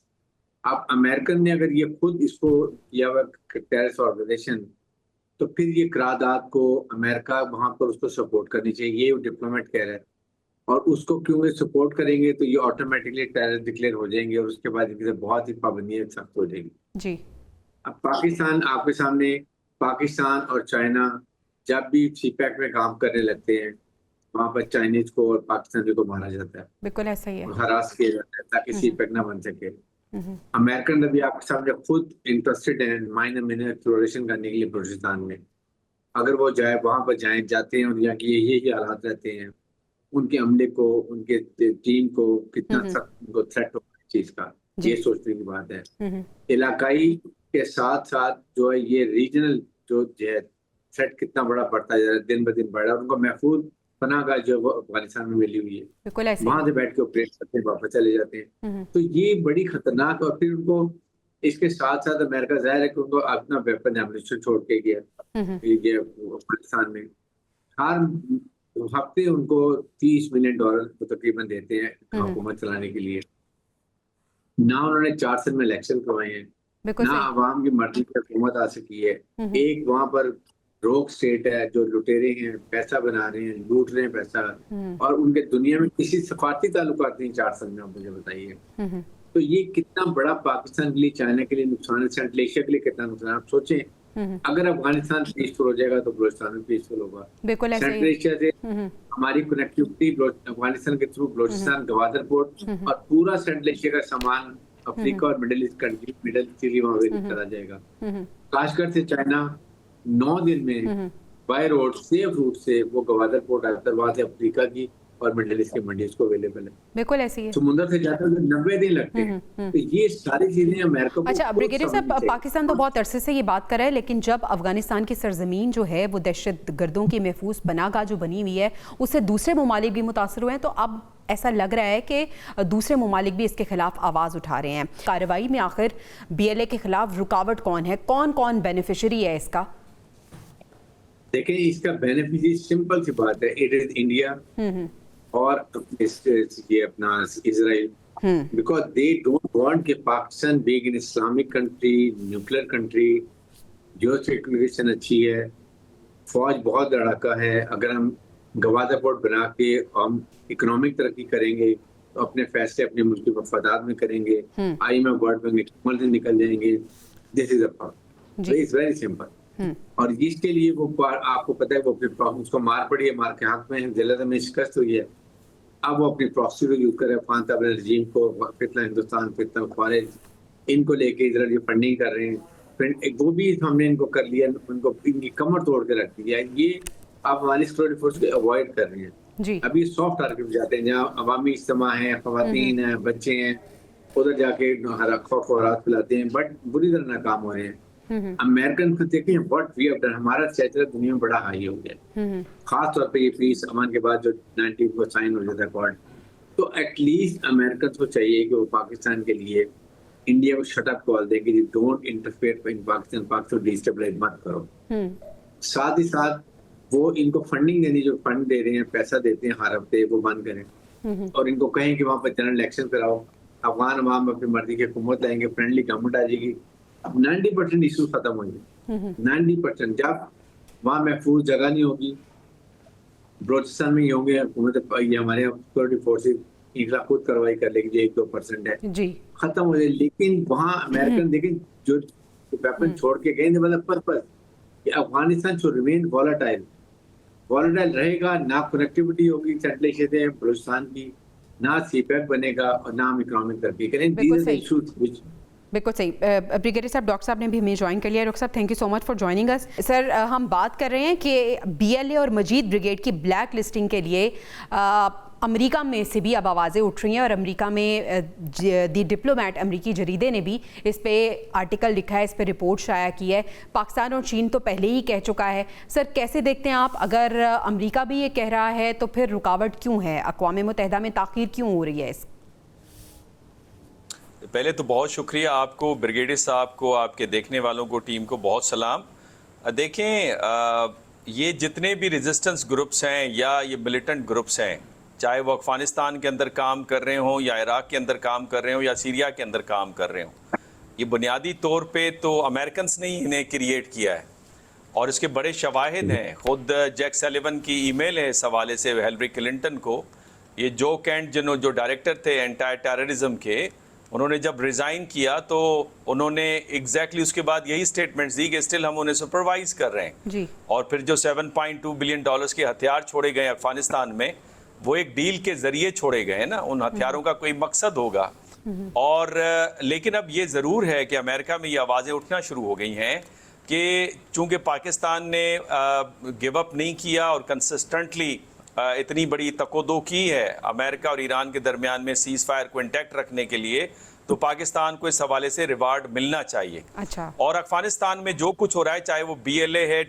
अब अमेरिकन ने अगर ये खुद इसको किया हुआ टेररिस्ट ऑर्गेनाइजेशन, तो फिर ये करारदाद को अमेरिका वहां पर उसको सपोर्ट करनी चाहिए, ये डिप्लोमेट कह रहा है। और उसको क्योंकि सपोर्ट करेंगे तो ये ऑटोमेटिकली टेररिस्ट डिक्लेयर हो जाएंगे और उसके बाद इनकी बहुत ही पाबंदियां सख्त हो जाएंगी। जी। अब पाकिस्तान आपके सामने, पाकिस्तान और चाइना जब भी CPEC में काम करने लगते हैं, वहां पर चाइनीज को और पाकिस्तानी को मारा जाता है, बिल्कुल ऐसा ही है। हरास किया जाता है ताकि CPEC ना बन सके। अमेरिकन भी आपके सामने खुद इंटरेस्टेड है माइनर मिनरल एक्सप्लोरेशन करने के लिए बलूचिस्तान में। अगर वो जाए, वहां पर जाते हैं और यहाँ की यही हालात रहते हैं, उनके अमले को, उनके टीम को कितना सख्त उनको थ्रेट हो चीज का, ये सोचने की बात है। इलाकाई के साथ साथ जो है ये रीजनल जो है थ्रेट कितना बड़ा बढ़ता जा रहा है, दिन ब दिन बढ़ रहा है। उनको महफूज पनाह का जो अफगानिस्तान में मिली हुई है, वहां से बैठ के ऑपरेट करते हैं, वापस चले जाते हैं। तो ये बड़ी खतरनाक। और फिर उनको इसके साथ साथ अमेरिका जाहिर है कि उनको अपना वेपन एमुनिशन छोड़ के गया अफगानिस्तान में। हर हफ्ते उनको $30 मिलियन तकरीबन देते हैं हुकूमत चलाने के लिए। ना उन्होंने 4 साल में इलेक्शन करवाए हैं, ना आवाम की मर्जी पर हुकूमत आ सकी है। एक वहां पर रोक स्टेट है जो लुटेरे हैं, पैसा बना रहे हैं, लूट रहे हैं पैसा, और उनके दुनिया में किसी सफारती ताल्लुकात नहीं 4 साल में। आप मुझे बताइए तो ये कितना बड़ा पाकिस्तान के लिए, चाइना के लिए नुकसान है, सेंट्रल एशिया के लिए कितना नुकसान। आप सोचें अगर अफगानिस्तान पीसफुल हो जाएगा तो बलूचिस्तान में पीसफुल होगा। सेंट्रल एशिया से हमारी कनेक्टिविटी अफगानिस्तान के थ्रू बलूचिस्तान, गवादर पोर्ट और पूरा सेंट्रल एशिया का सामान अफ्रीका और middle east country, middle east वहां पे चला जाएगा। खासकर से चाइना 9 दिन में बाय रोड सेफ रूट से वो गवादर पोर्ट आता है, वहां से अफ्रीका की और मिडिल ईस्ट की मंडी उसको अवेलेबल है। बिल्कुल ऐसी है। समुद्र से जाते हुए 90 दिन लगते हैं। तो ये सारी चीजें अमेरिका को अच्छा ब्रिगेडियर साहब, समझनी चाहिए। पाकिस्तान तो बहुत अरसे से ये बात कर रहा है, लेकिन जब अफगानिस्तान की सरजमीन जो है वो दहशत गर्दों की महफूज पनाहगाह जो बनी हुई है उससे दूसरे ममालिक भी मुतासर हुए हैं, तो अब ऐसा लग रहा है कि दूसरे ममालिक भी इसके खिलाफ आवाज़ उठा रहे हैं। कार्रवाई में आखिर BLA के खिलाफ रुकावट कौन है, कौन कौन बेनिफिशरी है इसका? देखें, इसका बेनिफिट सिंपल सी बात है, इट इज इंडिया और ये अपना Israel, because they don't want कि Pakistan being an Islamic country, nuclear country, जो सिचुएशन अच्छी है, फौज बहुत लड़ाका है, अगर हम गवादा पोर्ट बना के हम इकोनॉमिक तरक्की करेंगे तो अपने फैसले अपने मुल्क के मफादात में करेंगे, IMF वर्ल्ड बैंक से निकल जाएंगे। This is it's very simple. और इसके लिए वो आपको पता है वो अपने उसको मार पड़ी है, मार के हाथ में जिला में शिकस्त हुई है। अब वो अपनी प्रॉक्सी को यूज कर रहे हैं, अफगान तालिबान रजीम को, फितना हिंदुस्तान, फितना खारिज, इनको लेके इधर ये फंडिंग कर रहे हैं। फिर वो भी हमने इनको कर लिया, उनको इनकी कमर तोड़ के रख दिया। ये आप हमारी सिक्योरिटी फोर्स को अवॉइड कर रही हैं। जी। अभी सॉफ्ट टारगेट जाते हैं जहाँ अवामी इज्तिमा है, खवातीन है, बच्चे हैं, उधर जाके खौफ और राहत फैलाते हैं, बट बुरी तरह नाकाम हो रहे हैं। अमेरिकन को देखें व्हाट वी हैव डन, हमारा चैचरा दुनिया में बड़ा हाई हो गया, खास तौर पे ये पीस अमन के बाद जो 19 को साइन हो जाता है अकॉर्ड। तो एटलीस्ट अमेरिकन को चाहिए कि वो पाकिस्तान के लिए इंडिया को शट अप कॉल दे कि don't interfere in Pakistan, Pakistan destabilise मत करो। साथ ही साथ वो इनको फंडिंग देनी, जो फंड दे रहे हैं, पैसा देते हैं हर हफ्ते, वो बंद करें और इनको कहें कि वहाँ पर जनरल इलेक्शन कराओ, अफगान अवाम अपनी मर्जी की हुकूमत लाएंगे, फ्रेंडली गवर्नमेंट आ जाएगी, 90% इशू खत्म हो जाए। 90% जब वहाँ महफूज जगह नहीं होगी, बलोचिस्तान में ही होंगे हुकूमत, ये हमारे सिक्योरिटी फोर्सेज इनका खुद कार्रवाई कर लेगी, जो 1-2% है, जी खत्म हो जाए। लेकिन वहाँ अमेरिकन देखें जो वेपन छोड़ के गए, मतलब पर्पस कि अफगानिस्तान शो रिमेन वॉलेटाइल रहेगा, ना कनेक्टिविटी होगी सेंट्रल एशिया से बलूचिस्तान की, ना सीपैक बनेगा और ना हम इकोनॉमिक तरक्की करें। बिल्कुल सही। ब्रिगेडियर साहब, डॉक्टर साहब ने भी हमें ज्वाइन कर लिया। डॉक्टर साहब, thank you so much for joining us. Sir, हम बात कर रहे हैं कि BLA और मजीद ब्रिगेड की ब्लैक लिस्टिंग के लिए अमेरिका में से भी अब आवाज़ें उठ रही हैं और अमेरिका में दी डिप्लोमेट अमेरिकी जरीदे ने भी इस पे आर्टिकल लिखा है, इस पे रिपोर्ट शाया की है। पाकिस्तान और चीन तो पहले ही कह चुका है। सर, कैसे देखते हैं आप, अगर अमेरिका भी ये कह रहा है तो फिर रुकावट क्यों है, अक़वाम मुत्तहिदा में ताख़ीर क्यों हो रही है? पहले तो बहुत शुक्रिया आपको, ब्रिगेडियर साहब को, आपके देखने वालों को, टीम को बहुत सलाम। देखें, ये जितने भी रेजिस्टेंस ग्रुप्स हैं या ये मिलिटेंट ग्रुप्स हैं, चाहे वो अफ़गानिस्तान के अंदर काम कर रहे हों या इराक़ के अंदर काम कर रहे हों या सीरिया के अंदर काम कर रहे हों, ये बुनियादी तौर पे तो अमेरिकन्स ने ही इन्हें क्रिएट किया है और इसके बड़े शवाहिद हैं। ख़ुद जैक सलिवन की ईमेल है इस हवाले से हिलरी क्लिंटन को। ये जो कैंट जो डायरेक्टर थे एंटी टेररिज्म के, उन्होंने जब रिज़ाइन किया तो उन्होंने एग्जैक्टली उसके बाद यही स्टेटमेंट्स दी कि स्टिल हम उन्हें सुपरवाइज कर रहे हैं जी। और फिर जो $7.2 बिलियन के हथियार छोड़े गए अफगानिस्तान में, वो एक डील के जरिए छोड़े गए ना, उन हथियारों का कोई मकसद होगा। और लेकिन अब ये ज़रूर है कि अमेरिका में ये आवाज़ें उठना शुरू हो गई हैं कि चूँकि पाकिस्तान ने गिव अप नहीं किया और कंसिस्टेंटली इतनी बड़ी तकोदो की है अमेरिका और ईरान के दरमियान में सीज़ फायर को इंटैक्ट रखने के लिए, तो पाकिस्तान को इस हवाले से रिवार्ड मिलना चाहिए। अच्छा। और अफगानिस्तान में जो कुछ हो रहा है, चाहे वो BLA है,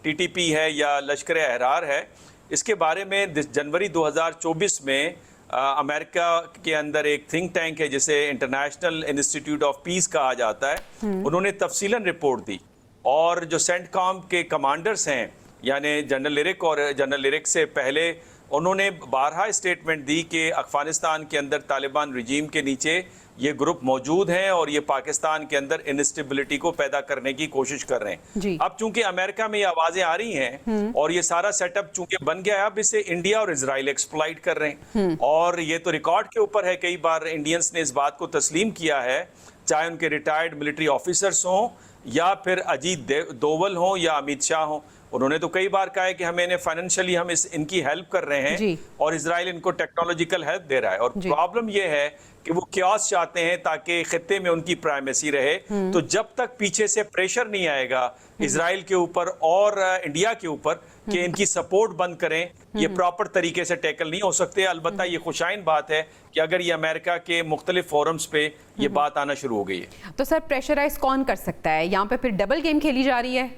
TTP है या लश्कर अहरार है, इसके बारे में जनवरी 2024 में अमेरिका के अंदर एक थिंक टैंक है जिसे इंटरनेशनल इंस्टीट्यूट ऑफ पीस कहा जाता है, उन्होंने तफसीलन रिपोर्ट दी और जो सेंटकॉम के कमांडर्स हैं यानी जनरल लिरिक और जनरल लिरिक से पहले, उन्होंने बारहा स्टेटमेंट दी कि अफगानिस्तान के अंदर तालिबान रजीम के नीचे ये ग्रुप मौजूद हैं और ये पाकिस्तान के अंदर इनस्टेबिलिटी को पैदा करने की कोशिश कर रहे हैं। अब चूंकि अमेरिका में ये आवाज़ें आ रही हैं और ये सारा सेटअप चूंकि बन गया है, अब इसे इंडिया और इजराइल एक्सप्लॉइट कर रहे हैं और ये तो रिकॉर्ड के ऊपर है। कई बार इंडियंस ने इस बात को तस्लीम किया है, चाहे उनके रिटायर्ड मिलिट्री ऑफिसर्स हों या फिर अजीत डोवल हों या अमित शाह हों, उन्होंने तो कई बार कहा है कि हमें फाइनेंशियली हम इनकी हेल्प कर रहे हैं और इजराइल इनको टेक्नोलॉजिकल हेल्प दे रहा है। और प्रॉब्लम ये है कि वो क्यास चाहते हैं ताकि खित्ते में उनकी प्राइमेसी रहे। तो जब तक पीछे से प्रेशर नहीं आएगा इजराइल के ऊपर और इंडिया के ऊपर कि इनकी सपोर्ट बंद करें, ये प्रॉपर तरीके से टैकल नहीं हो सकते। अलबत्ता ये खुशाइन बात है कि अगर ये अमेरिका के मुख्तलिफ फोरम्स पे ये बात आना शुरू हो गई है। तो सर प्रेशराइज कौन कर सकता है यहाँ पे? फिर डबल गेम खेली जा रही है।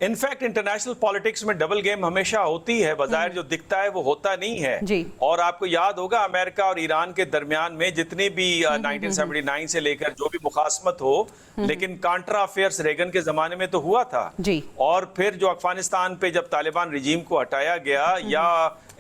इनफैक्ट इंटरनेशनल पॉलिटिक्स में डबल गेम हमेशा होती है, बज़ाहिर जो दिखता है वो होता नहीं है जी। और आपको याद होगा अमेरिका और ईरान के दरमियान में जितनी भी 1979 से लेकर जो भी मुखासमत हो, लेकिन कांट्रा अफेयर्स रेगन के जमाने में तो हुआ था जी। और फिर जो अफगानिस्तान पे जब तालिबान रिजीम को हटाया गया या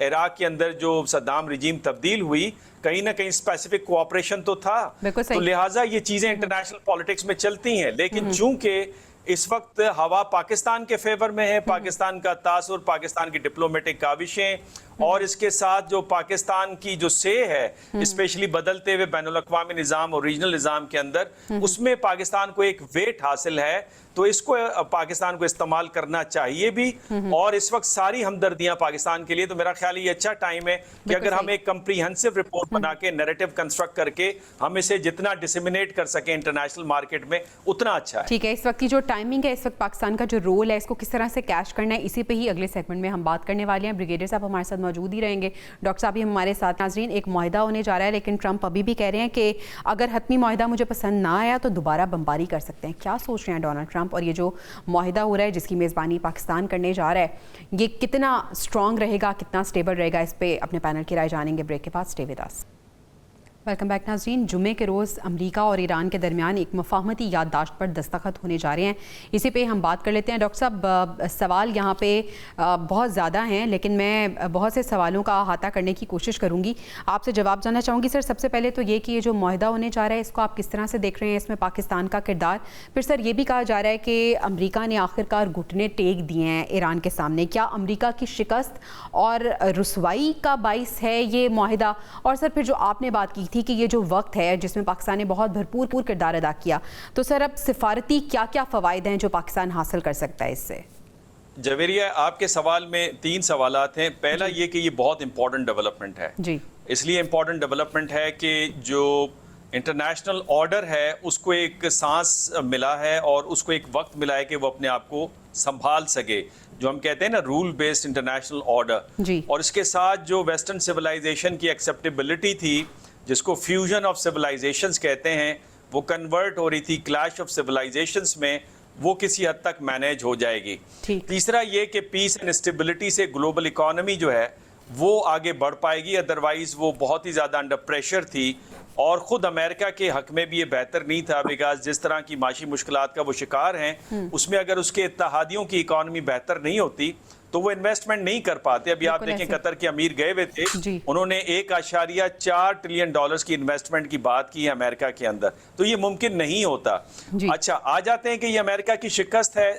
इराक के अंदर जो सद्दाम रिजीम तब्दील हुई, कहीं ना कहीं स्पेसिफिक कोऑपरेशन तो था। तो लिहाजा ये चीजें इंटरनेशनल पॉलिटिक्स में चलती हैं, लेकिन चूंकि इस वक्त हवा पाकिस्तान के फेवर में है, पाकिस्तान का तासुर, पाकिस्तान की डिप्लोमेटिक काविशें और इसके साथ जो पाकिस्तान की जो से है स्पेशली बदलते हुए बैनुल अक़वामी निज़ाम और रीजनल निज़ाम के अंदर, उसमें पाकिस्तान को एक वेट हासिल है, तो इसको पाकिस्तान को इस्तेमाल करना चाहिए भी। और इस वक्त सारी हमदर्दियां पाकिस्तान के लिए, तो मेरा ख्याल ये अच्छा टाइम है कि अगर हम एक कंप्रीहेंसिव रिपोर्ट बना के नैरेटिव कंस्ट्रक्ट करके हम इसे जितना डिसेमिनेट कर सके इंटरनेशनल मार्केट में उतना अच्छा है। ठीक है, इस वक्त की जो टाइमिंग है, इस वक्त पाकिस्तान का जो रोल है, इसको किस तरह से कैश करना है, इसी पे ही अगले सेगमेंट में हम बात करने वाले हैं। ब्रिगेडियर साहब हमारे साथ मौजूद ही रहेंगे, डॉक्टर साहब भी हमारे साथ। नाजरीन, एक मुआहिदा होने जा रहा है, लेकिन ट्रंप अभी भी कह रहे हैं कि अगर हतमी मुआहिदा मुझे पसंद ना आया तो दोबारा बमबारी कर सकते हैं। क्या सोच रहे हैं डोनाल्ड ट्रंप? और ये जो मुआहिदा हो रहा है जिसकी मेज़बानी पाकिस्तान करने जा रहा है, ये कितना स्ट्रॉन्ग रहेगा, कितना स्टेबल रहेगा, इस पे अपने पैनल की राय जानेंगे ब्रेक के बाद। Stay with us. Welcome back नाज़रीन। जुम्मे के रोज़ अमेरिका और ईरान के दरमियान एक मफाहमती याददाश्त पर दस्तखत होने जा रहे हैं, इसी पे हम बात कर लेते हैं। डॉक्टर साहब, सवाल यहाँ पे बहुत ज़्यादा हैं, लेकिन मैं बहुत से सवालों का अहाता करने की कोशिश करूँगी, आपसे जवाब जानना चाहूँगी। सर, सबसे पहले तो ये कि ये जो मुआहिदा होने जा रहा है, इसको आप किस तरह से देख रहे हैं, इसमें पाकिस्तान का किरदार? फिर सर, ये भी कहा जा रहा है कि अमेरिका ने आखिरकार घुटने टेक दिए हैं ईरान के सामने। क्या अमेरिका की शिकस्त और रुसवाई का बाइस है ये मुआहिदा? और सर, फिर जो आपने बात की थी कि ये जो वक्त है जिसमें पाकिस्तान ने बहुत भरपूर किरदार अदा किया, तो सर अब सिफारती क्या क्या फ़वाइद हैं जो पाकिस्तान हासिल कर सकता है इससे? जवेरिया, आपके सवाल में 3 सवालात हैं। पहला ये कि ये बहुत इंपॉर्टेंट डेवलपमेंट है जी। इसलिए इंपॉर्टेंट डेवलपमेंट है कि जो इंटरनेशनल ऑर्डर है उसको एक सांस मिला है और उसको एक वक्त मिला है कि वो अपने आप को संभाल सके, जो हम कहते हैं ना रूल बेस्ड इंटरनेशनल ऑर्डर। और इसके साथ जो वेस्टर्न सिविलाइजेशन की एक्सेप्टेबिलिटी थी, जिसको फ्यूजन ऑफ सिविलाइजेशंस कहते हैं, वो कन्वर्ट हो रही थी क्लैश ऑफ सिविलाइजेशंस में, वो किसी हद तक मैनेज हो जाएगी। तीसरा ये कि पीस एंड स्टेबिलिटी से ग्लोबल इकोनॉमी जो है वो आगे बढ़ पाएगी, अदरवाइज वो बहुत ही ज़्यादा अंडर प्रेशर थी और ख़ुद अमेरिका के हक में भी ये बेहतर नहीं था, बिकॉज जिस तरह की माशी मुश्किलात का वो शिकार हैं, उसमें अगर उसके इत्तेहादियों की इकोनॉमी बेहतर नहीं होती तो वो इन्वेस्टमेंट नहीं कर पाते। अभी आप देखें, कतर के अमीर गए हुए थे, उन्होंने $1.4 ट्रिलियन की इन्वेस्टमेंट की बात की है अमेरिका के अंदर, तो ये मुमकिन नहीं होता। अच्छा, आ जाते हैं कि ये अमेरिका की शिकस्त है।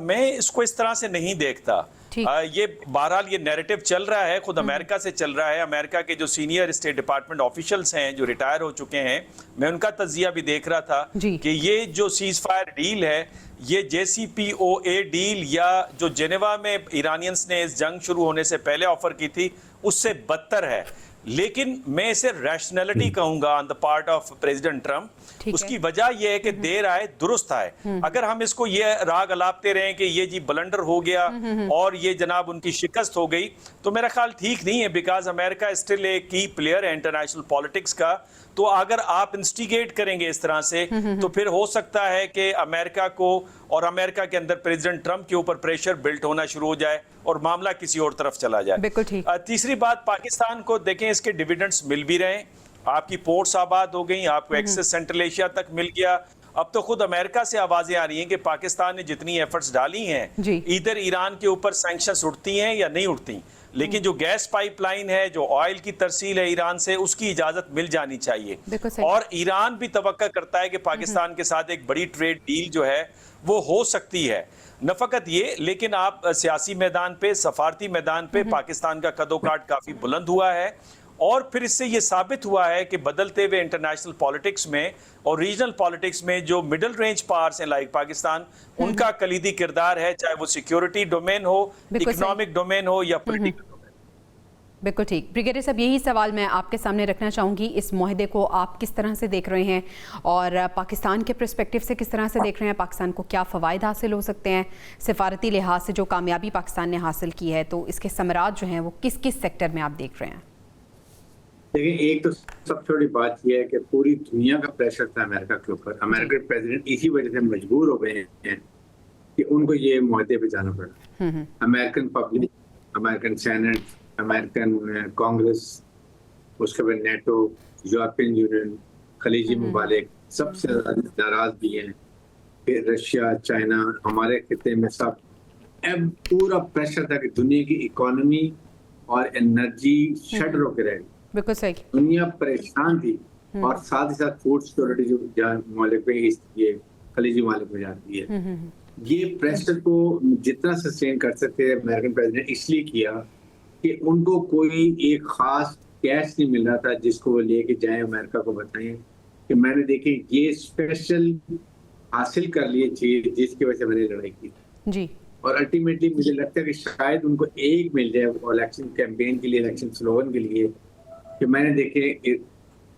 मैं इसको इस तरह से नहीं देखता। ये बहरहाल ये नैरेटिव चल रहा है, खुद अमेरिका से चल रहा है। अमेरिका के जो सीनियर स्टेट डिपार्टमेंट ऑफिशियल्स हैं जो रिटायर हो चुके हैं, मैं उनका तज्जिया भी देख रहा था कि ये जो सीज फायर डील है, ये JCPOA डील या जो जेनेवा में ईरानियंस ने इस जंग शुरू होने से पहले ऑफर की थी, उससे बदतर है। लेकिन मैं इसे रैशनैलिटी कहूंगा on the part of president Trump. उसकी वजह यह है कि देर आए दुरुस्त आए। अगर हम इसको ये राग अलापते रहे कि ये जी ब्लंडर हो गया और ये जनाब उनकी शिकस्त हो गई, तो मेरा ख्याल ठीक नहीं है, बिकॉज अमेरिका स्टिल एक की प्लेयर है इंटरनेशनल पॉलिटिक्स का। तो अगर आप इंस्टिगेट करेंगे इस तरह से, तो फिर हो सकता है कि अमेरिका को और अमेरिका के अंदर प्रेसिडेंट ट्रंप के ऊपर प्रेशर बिल्ट होना शुरू हो जाए और मामला किसी और तरफ चला जाए। बिल्कुल ठीक। तीसरी बात, पाकिस्तान को देखें, इसके डिविडेंड्स मिल भी रहे हैं, आपकी पोर्ट्स आबाद हो गई, आपको एक्सेस सेंट्रल एशिया तक मिल गया। अब तो खुद अमेरिका से आवाजें आ रही हैं कि पाकिस्तान ने जितनी एफर्ट्स डाली हैं, इधर ईरान के ऊपर सैंक्शंस उठती हैं या नहीं उठती, लेकिन जो गैस पाइपलाइन है, जो ऑयल की तरसील है ईरान से, उसकी इजाजत मिल जानी चाहिए। और ईरान भी तवक्का करता है कि पाकिस्तान के साथ एक बड़ी ट्रेड डील जो है वो हो सकती है। न फकत ये, लेकिन आप सियासी मैदान पे, सफारती मैदान पे पाकिस्तान का कदोकाठ काफी बुलंद हुआ है। और फिर इससे ये साबित हुआ है कि बदलते हुए इंटरनेशनल पॉलिटिक्स में और रीजनल पॉलिटिक्स में जो मिडिल रेंज पावर्स हैं लाइक पाकिस्तान, उनका कलीदी किरदार है, चाहे वो सिक्योरिटी डोमेन हो, इकोनॉमिक डोमेन हो या पॉलिटिकल डोमेन। बिल्कुल ठीक। ब्रिगेडियर साहब, यही सवाल मैं आपके सामने रखना चाहूँगी, इस मुआहदे को आप किस तरह से देख रहे हैं और पाकिस्तान के पर्सपेक्टिव से किस तरह से देख रहे हैं? पाकिस्तान को क्या फ़वाइद हासिल हो सकते हैं? सिफारती लिहाज से जो कामयाबी पाकिस्तान ने हासिल की है, तो इसके समरात जो हैं वो किस किस सेक्टर में आप देख रहे हैं? देखिए, एक तो सबसे बड़ी बात यह है कि पूरी दुनिया का प्रेशर था अमेरिका के ऊपर। अमेरिका के प्रेसिडेंट इसी वजह से मजबूर हो गए हैं कि उनको ये मुआहदे पे जाना पड़ा। American public, American senate, American Congress, उसके बाद नेटो, यूरोपियन यूनियन, खलीजी ममालिक सबसे नाराज भी हैं। फिर रशिया, चाइना, हमारे खिते में सब अब पूरा प्रेशर था कि दुनिया की इकोनॉमी और एनर्जी शट होकर रहेगी। बिल्कुल सही। दुनिया परेशान थी और साथ ही साथ फूड सिक्योरिटी जो ममालिक पे ये खलीजी ममालिक में जाती है, ये प्रेशर को जितना सस्टेन कर सकते हैं अमेरिकन प्रेसिडेंट इसलिए किया कि उनको कोई एक खास कैश नहीं मिल रहा था जिसको वो लेके जाए अमेरिका को बताएं कि मैंने देखे ये स्पेशल हासिल कर लिए चीज जिसकी वजह से मैंने लड़ाई की जी। और अल्टीमेटली मुझे लगता है कि शायद उनको एक मिल जाए इलेक्शन कैंपेन के लिए, इलेक्शन स्लोगन के लिए, कि मैंने देखे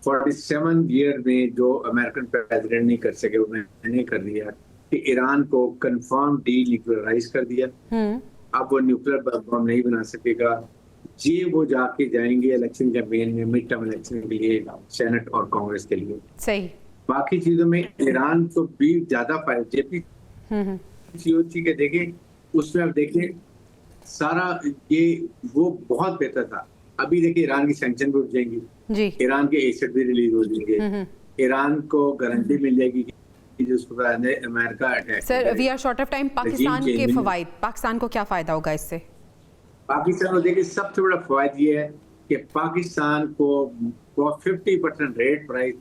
47 ईयर में जो अमेरिकन प्रेसिडेंट नहीं कर सके वो मैंने कर दिया कि ईरान को कंफर्म डीन्यूक्लियराइज कर दिया। अब वो न्यूक्लियर बम नहीं बना सकेगा। ये वो जाके जाएंगे इलेक्शन कैंपेन में, मिड टर्म इलेक्शन के लिए, सेनेट और कांग्रेस के लिए। सही। बाकी चीजों में ईरान को भी ज्यादा फायदा। जेपी के देखें, उसमें अब देखें सारा ये वो बहुत बेहतर था। अभी देखिए ईरान की सैंक्शन भी उठ जाएंगी जी। ईरान के एसेट भी रिलीज हो जाएंगे। ईरान को गारंटी मिल जाएगी कि जिसको America attack. Sir, we are short of time. Pakistan के फवाइद, पाकिस्तान को क्या फायदा होगा इससे? पाकिस्तान को देखिए सबसे बड़ा फायदा ये है कि पाकिस्तान को 50% रेट प्राइस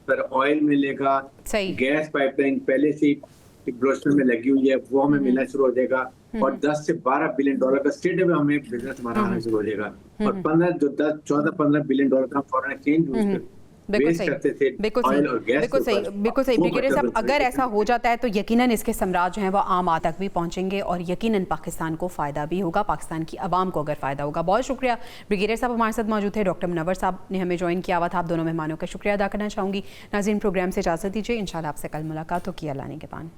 पर ऑयल मिलेगा। सही। गैस पाइपलाइन पहले से बलोचिस्तान में लगी हुई है, वो हमें मिलना शुरू हो जाएगा और 10 से 12 बिलियन डॉलर का स्टेट में हमें बिजनेस हमारा आना शुरू हो जाएगा। और 14-15 बिलियन डॉलर का फॉरेन एक्सचेंज बिल्कुल सही। बिल्कुल सही। ब्रिगेडियर साहब, अगर ऐसा हो जाता है तो यकीनन इसके समराज जो हैं वो आम आदमी तक भी पहुंचेंगे और यकीनन पाकिस्तान को फ़ायदा भी होगा, पाकिस्तान की आवाम को अगर फ़ायदा होगा। बहुत शुक्रिया ब्रिगेडियर साहब हमारे साथ मौजूद थे। डॉक्टर मुनव्वर साहब ने हमें ज्वाइन किया हुआ था। आप दोनों मेहमानों का शुक्रिया अदा करना चाहूँगी। नाज़रीन, प्रोग्राम से इजाज़त दीजिए। इंशाल्लाह आपसे कल मुलाकात होगी। अल्लाह ने के पान।